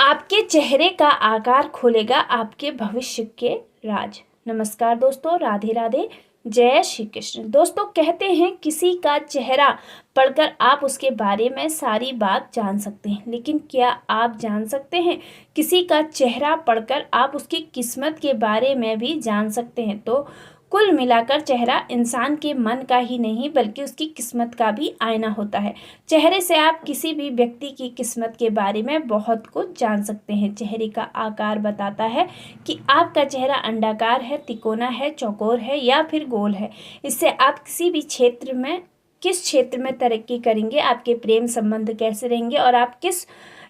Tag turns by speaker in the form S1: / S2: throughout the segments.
S1: आपके चेहरे का आकार खोलेगा आपके भविष्य के राज। नमस्कार दोस्तों, राधे राधे, जय श्री कृष्ण। दोस्तों, कहते हैं किसी का चेहरा पढ़कर आप उसके बारे में सारी बात जान सकते हैं, लेकिन क्या आप जान सकते हैं किसी का चेहरा पढ़कर आप उसकी किस्मत के बारे में भी जान सकते हैं। तो कुल मिलाकर चेहरा इंसान के मन का ही नहीं बल्कि उसकी किस्मत का भी आईना होता है। चेहरे से आप किसी भी व्यक्ति की किस्मत के बारे में बहुत कुछ जान सकते हैं। चेहरे का आकार बताता है कि आपका चेहरा अंडाकार है, तिकोना है, चौकोर है या फिर गोल है। इससे आप किसी भी क्षेत्र में किस क्षेत्र में तरक्की करेंगे, आपके प्रेम संबंध कैसे रहेंगे और आप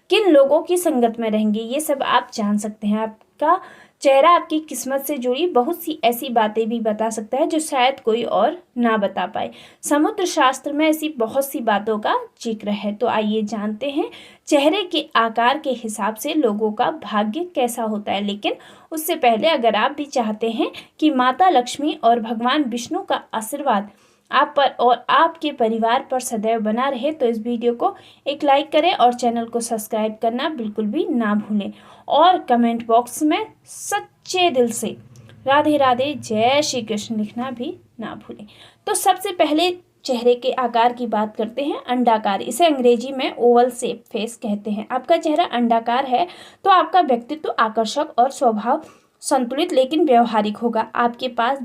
S1: किन लोगों की संगत में रहेंगे, ये सब आप जान सकते हैं। आपका चेहरा आपकी किस्मत से जुड़ी बहुत सी ऐसी बातें भी बता सकता है जो शायद कोई और ना बता पाए। समुद्र शास्त्र में ऐसी बहुत सी बातों का जिक्र है। तो आइए जानते हैं चेहरे के आकार के हिसाब से लोगों का भाग्य कैसा होता है। लेकिन उससे पहले अगर आप भी चाहते हैं कि माता लक्ष्मी और भगवान विष्णु का आशीर्वाद आप पर और आपके परिवार पर सदैव बना रहे तो इस वीडियो को एक लाइक करें और चैनल को सब्सक्राइब करना बिल्कुल भी ना भूलें और कमेंट बॉक्स में सच्चे दिल से राधे राधे जय श्री कृष्ण लिखना भी ना भूलें। तो सबसे पहले चेहरे के आकार की बात करते हैं। अंडाकार, इसे अंग्रेजी में ओवल शेप फेस कहते हैं। आपका चेहरा अंडाकार है तो आपका व्यक्तित्व आकर्षक और स्वभाव संतुलित लेकिन व्यवहारिक होगा। आपके पास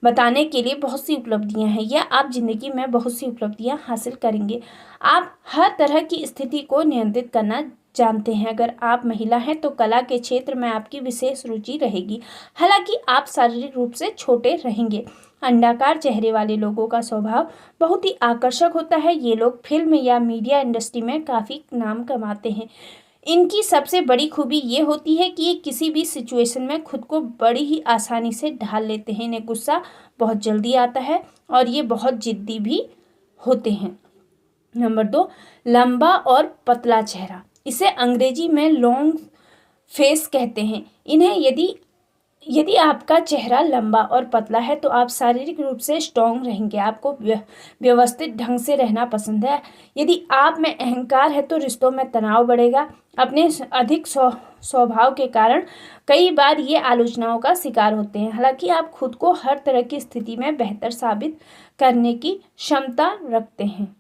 S1: बताने के लिए बहुत सी उपलब्धियां हैं या आप जिंदगी में बहुत सी उपलब्धियां हासिल करेंगे। आप हर तरह की स्थिति को नियंत्रित करना जानते हैं। अगर आप महिला हैं तो कला के क्षेत्र में आपकी विशेष रुचि रहेगी, हालांकि आप शारीरिक रूप से छोटे रहेंगे। अंडाकार चेहरे वाले लोगों का स्वभाव बहुत ही आकर्षक होता है। ये लोग फिल्म या मीडिया इंडस्ट्री में काफ़ी नाम कमाते हैं। इनकी सबसे बड़ी खूबी ये होती है कि ये किसी भी सिचुएशन में खुद को बड़ी ही आसानी से ढाल लेते हैं। इन्हें गुस्सा बहुत जल्दी आता है और ये बहुत जिद्दी भी होते हैं। नंबर 2, लंबा और पतला चेहरा, इसे अंग्रेजी में लॉन्ग फेस कहते हैं। इन्हें यदि आपका चेहरा लंबा और पतला है तो आप शारीरिक रूप से स्ट्रॉन्ग रहेंगे। आपको व्यवस्थित ढंग से रहना पसंद है। यदि आप में अहंकार है तो रिश्तों में तनाव बढ़ेगा। अपने अधिक स्वभाव के कारण कई बार ये आलोचनाओं का शिकार होते हैं, हालांकि आप खुद को हर तरह की स्थिति में बेहतर साबित करने की क्षमता रखते हैं।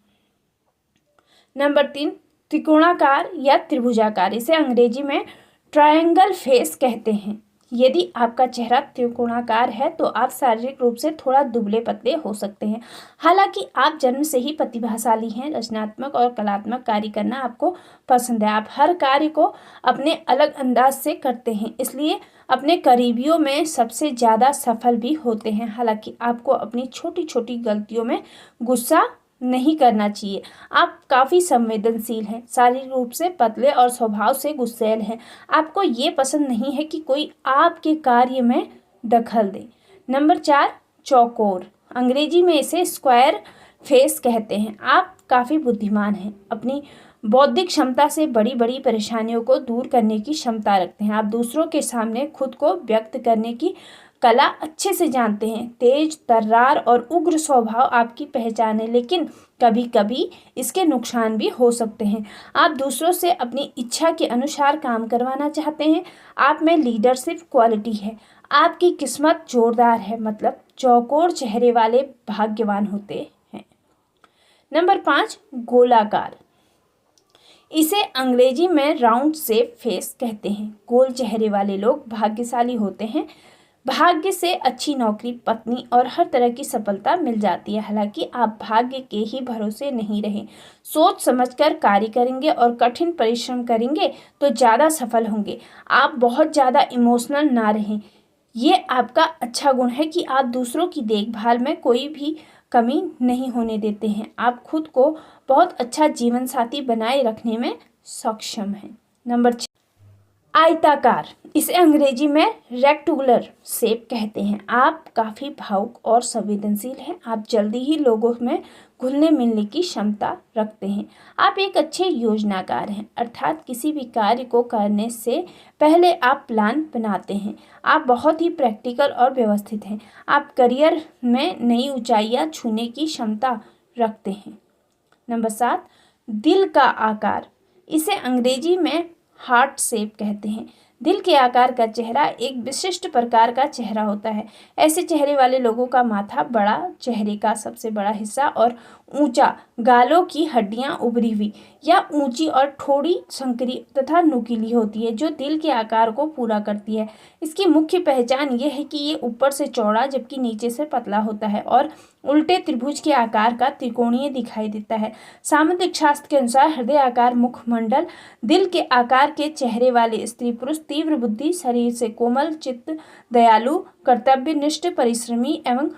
S1: नंबर 3, त्रिकोणाकार या त्रिभुजाकार, इसे अंग्रेजी में ट्रायंगल फेस कहते हैं। यदि आपका चेहरा त्रिकोणाकार है तो आप शारीरिक रूप से थोड़ा दुबले पतले हो सकते हैं, हालांकि आप जन्म से ही प्रतिभाशाली हैं। रचनात्मक और कलात्मक कार्य करना आपको पसंद है। आप हर कार्य को अपने अलग अंदाज से करते हैं, इसलिए अपने करीबियों में सबसे ज़्यादा सफल भी होते हैं। हालांकि आपको अपनी छोटी छोटी गलतियों में गुस्सा नहीं करना चाहिए। आप काफ़ी संवेदनशील हैं, शारीरिक रूप से पतले और स्वभाव से गुस्सैल हैं। आपको ये पसंद नहीं है कि कोई आपके कार्य में दखल दे। नंबर 4, चौकोर, अंग्रेजी में इसे स्क्वायर फेस कहते हैं। आप काफ़ी बुद्धिमान हैं, अपनी बौद्धिक क्षमता से बड़ी बड़ी परेशानियों को दूर करने की क्षमता रखते हैं। आप दूसरों के सामने खुद को व्यक्त करने की कला अच्छे से जानते हैं। तेज तर्रार और उग्र स्वभाव आपकी पहचान है, लेकिन कभी कभी इसके नुकसान भी हो सकते हैं। आप दूसरों से अपनी इच्छा के अनुसार काम करवाना चाहते हैं। आप में लीडरशिप क्वालिटी है। आपकी किस्मत जोरदार है, मतलब चौकोर चेहरे वाले भाग्यवान होते हैं। नंबर 5, गोलाकार, इसे अंग्रेजी में राउंड शेप फेस कहते हैं। गोल चेहरे वाले लोग भाग्यशाली होते हैं। भाग्य से अच्छी नौकरी, पत्नी और हर तरह की सफलता मिल जाती है। हालांकि आप भाग्य के ही भरोसे नहीं रहें, सोच समझकर कार्य करेंगे और कठिन परिश्रम करेंगे तो ज़्यादा सफल होंगे। आप बहुत ज़्यादा इमोशनल ना रहें। ये आपका अच्छा गुण है कि आप दूसरों की देखभाल में कोई भी कमी नहीं होने देते हैं। आप खुद को बहुत अच्छा जीवन साथी बनाए रखने में सक्षम हैं। नंबर 6, आयताकार, इसे अंग्रेजी में रेक्टेंगुलर शेप कहते हैं। आप काफ़ी भावुक और संवेदनशील हैं। आप जल्दी ही लोगों में घुलने मिलने की क्षमता रखते हैं। आप एक अच्छे योजनाकार हैं, अर्थात किसी भी कार्य को करने से पहले आप प्लान बनाते हैं। आप बहुत ही प्रैक्टिकल और व्यवस्थित हैं। आप करियर में नई ऊंचाइयां छूने की क्षमता रखते हैं। नंबर 7, दिल का आकार, इसे अंग्रेजी में हार्ट शेप कहते हैं। दिल के आकार का चेहरा एक विशिष्ट प्रकार का चेहरा होता है। ऐसे चेहरे वाले लोगों का माथा बड़ा, चेहरे का सबसे बड़ा हिस्सा और ऊंचा, गालों की हड्डियां उभरी हुई या ऊंची और थोड़ी संकरी तथा नुकीली होती है, जो दिल के आकार को पूरा करती है। इसकी मुख्य पहचान यह है कि ये ऊपर से चौड़ा जबकि नीचे से पतला होता है और उल्टे त्रिभुज के आकार का त्रिकोणीय दिखाई देता है। सामुद्रिक शास्त्र के अनुसार हृदय आकार मुखमंडल, दिल के आकार के चेहरे वाले स्त्री पुरुष तीव्र बुद्धि, शरीर से कोमल चित्त, दयालु, कर्तव्यनिष्ठ, परिश्रमी एवं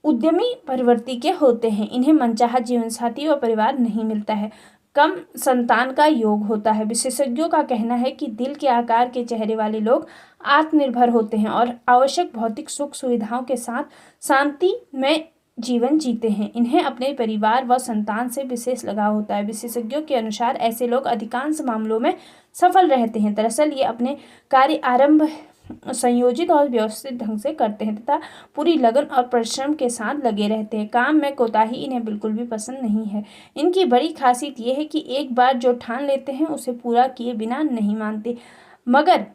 S1: उद्यमी प्रवृत्ति के होते हैं। इन्हें मनचाहा जीवन साथी व परिवार नहीं मिलता है। कम संतान का योग होता है। विशेषज्ञों का कहना है कि दिल के आकार के चेहरे वाले लोग आत्मनिर्भर होते हैं और आवश्यक भौतिक सुख सुविधाओं के साथ शांति में जीवन जीते हैं। इन्हें अपने परिवार व संतान से विशेष लगाव होता है। विशेषज्ञों के अनुसार ऐसे लोग अधिकांश मामलों में सफल रहते हैं। दरअसल ये अपने कार्य आरंभ संयोजित और व्यवस्थित ढंग से करते हैं तथा पूरी लगन और परिश्रम के साथ लगे रहते हैं। काम में कोताही इन्हें बिल्कुल भी पसंद नहीं है। इनकी बड़ी खासियत यह है कि एक बार जो ठान लेते हैं उसे पूरा किए बिना नहीं मानते, मगर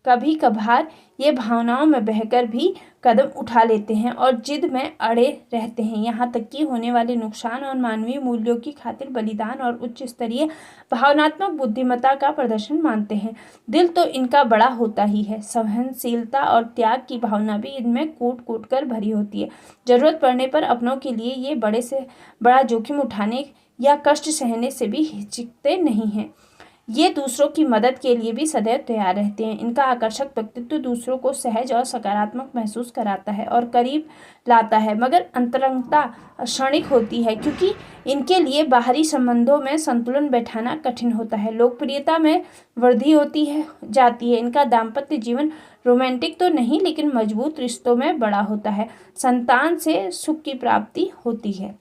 S1: कभी कभार ये भावनाओं में बहकर भी कदम उठा लेते हैं और जिद में अड़े रहते हैं, यहाँ तक कि होने वाले नुकसान और मानवीय मूल्यों की खातिर बलिदान और उच्च स्तरीय भावनात्मक बुद्धिमत्ता का प्रदर्शन मानते हैं। दिल तो इनका बड़ा होता ही है। सहनशीलता और त्याग की भावना भी इनमें कूट कूट कर भरी होती है। जरूरत पड़ने पर अपनों के लिए ये बड़े से बड़ा जोखिम उठाने या कष्ट सहने से भी हिचकते नहीं हैं। ये दूसरों की मदद के लिए भी सदैव तैयार रहते हैं। इनका आकर्षक व्यक्तित्व दूसरों को सहज और सकारात्मक महसूस कराता है और करीब लाता है, मगर अंतरंगता क्षणिक होती है क्योंकि इनके लिए बाहरी संबंधों में संतुलन बैठाना कठिन होता है। लोकप्रियता में वृद्धि होती है जाती है। इनका दाम्पत्य जीवन रोमांटिक तो नहीं लेकिन मजबूत रिश्तों में बड़ा होता है। संतान से सुख की प्राप्ति होती है।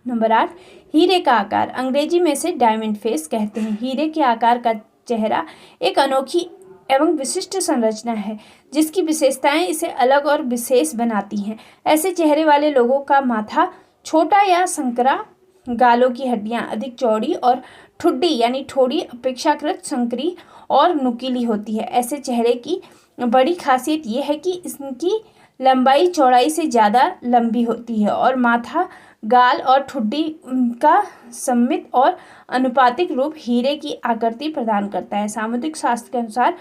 S1: नंबर 8, हीरे का आकार, अंग्रेजी में इसे डायमंड फेस कहते हैं। हीरे के आकार का चेहरा एक अनोखी एवं विशिष्ट संरचना है जिसकी विशेषताएं इसे अलग और विशेष बनाती हैं। ऐसे चेहरे वाले लोगों का माथा छोटा या संकरा, गालों की हड्डियां अधिक चौड़ी और ठुड्डी यानी ठोड़ी अपेक्षाकृत संकरी और नुकीली होती है। ऐसे चेहरे की बड़ी खासियत यह है कि इसकी लंबाई चौड़ाई से ज़्यादा लंबी होती है और माथा, गाल और ठुड्डी का सममित और अनुपातिक रूप हीरे की आकृति प्रदान करता है। सामुद्रिक शास्त्र के अनुसार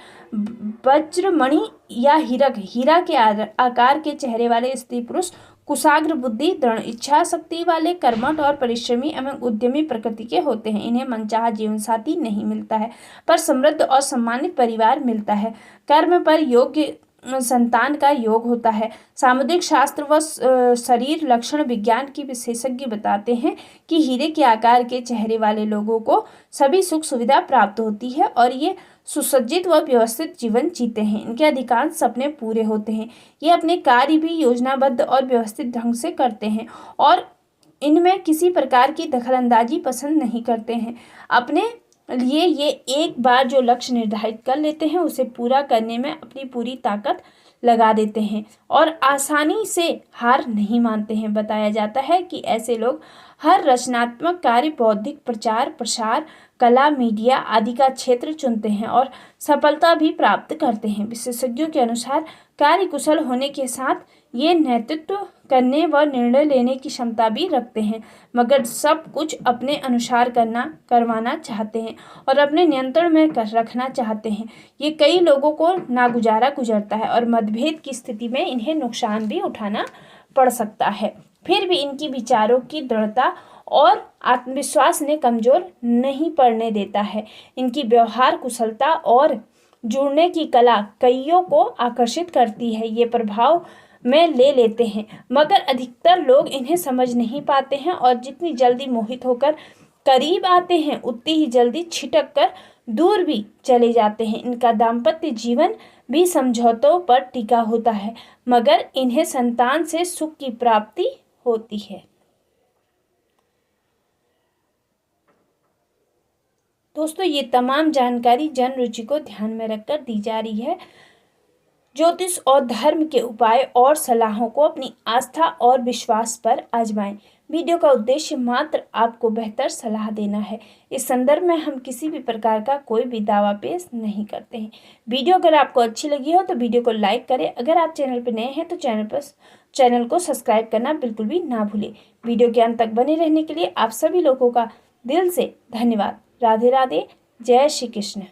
S1: वज्रमणि या हीरा के आकार के चेहरे वाले स्त्री पुरुष कुशाग्र बुद्धि, दृढ़ इच्छा शक्ति वाले, कर्मठ और परिश्रमी एवं उद्यमी प्रकृति के होते हैं। इन्हें मनचाहा जीवन साथी नहीं मिलता है पर समृद्ध और सम्मानित परिवार मिलता है। कर्म पर योग्य संतान का योग होता है। सामुद्रिक शास्त्र व शरीर लक्षण विज्ञान की विशेषज्ञ बताते हैं कि हीरे के आकार के चेहरे वाले लोगों को सभी सुख सुविधा प्राप्त होती है और ये सुसज्जित व व्यवस्थित जीवन जीते हैं। इनके अधिकांश सपने पूरे होते हैं। ये अपने कार्य भी योजनाबद्ध और व्यवस्थित ढंग से करते हैं और इनमें किसी प्रकार की दखलंदाजी पसंद नहीं करते हैं। अपने लिए ये एक बार जो लक्ष्य निर्धारित कर लेते हैं उसे पूरा करने में अपनी पूरी ताकत लगा देते हैं और आसानी से हार नहीं मानते हैं। बताया जाता है कि ऐसे लोग हर रचनात्मक कार्य, बौद्धिक प्रचार प्रसार, कला, मीडिया आदि का क्षेत्र चुनते हैं और सफलता भी प्राप्त करते हैं। विशेषज्ञों के अनुसार कार्य कुशल होने के साथ ये नेतृत्व करने व निर्णय लेने की क्षमता भी रखते हैं, मगर सब कुछ अपने अनुसार करवाना चाहते हैं और अपने नियंत्रण में रखना चाहते हैं। ये कई लोगों को नागुजारा गुजरता है और मतभेद की स्थिति में इन्हें नुकसान भी उठाना पड़ सकता है। फिर भी इनकी विचारों की दृढ़ता और आत्मविश्वास ने कमजोर नहीं पड़ने देता है। इनकी व्यवहार कुशलता और जुड़ने की कला कईयों को आकर्षित करती है। ये प्रभाव में ले लेते हैं, मगर अधिकतर लोग इन्हें समझ नहीं पाते हैं और जितनी जल्दी मोहित होकर करीब आते हैं उतनी ही जल्दी छिटक कर दूर भी चले जाते हैं। इनका दाम्पत्य जीवन भी समझौतों पर टिका होता है, मगर इन्हें संतान से सुख की प्राप्ति होती है। दोस्तों, ये तमाम जानकारी जन रुचि को ध्यान में रखकर दी जा रही है। ज्योतिष और धर्म के उपाय और सलाहों को अपनी आस्था और विश्वास पर आजमाएं। वीडियो का उद्देश्य मात्र आपको बेहतर सलाह देना है। इस संदर्भ में हम किसी भी प्रकार का कोई भी दावा पेश नहीं करते हैं। वीडियो अगर आपको अच्छी लगी हो तो वीडियो को लाइक करें। अगर आप चैनल पर नए हैं तो चैनल को सब्सक्राइब करना बिल्कुल भी ना भूलें। वीडियो के अंत तक बने रहने के लिए आप सभी लोगों का दिल से धन्यवाद। राधे राधे, जय श्री कृष्ण।